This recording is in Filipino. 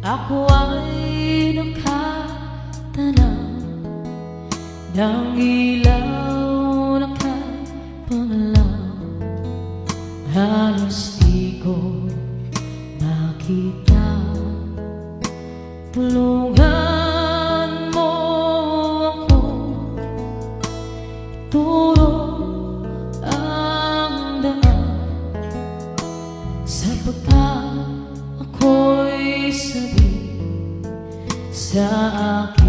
Ako ay nakatanaw ng ilaw na kapangalaw. Halos di ko makita. Tulungan mo ako, ituro ang daan, sapagkat ako'y sabi sa akin.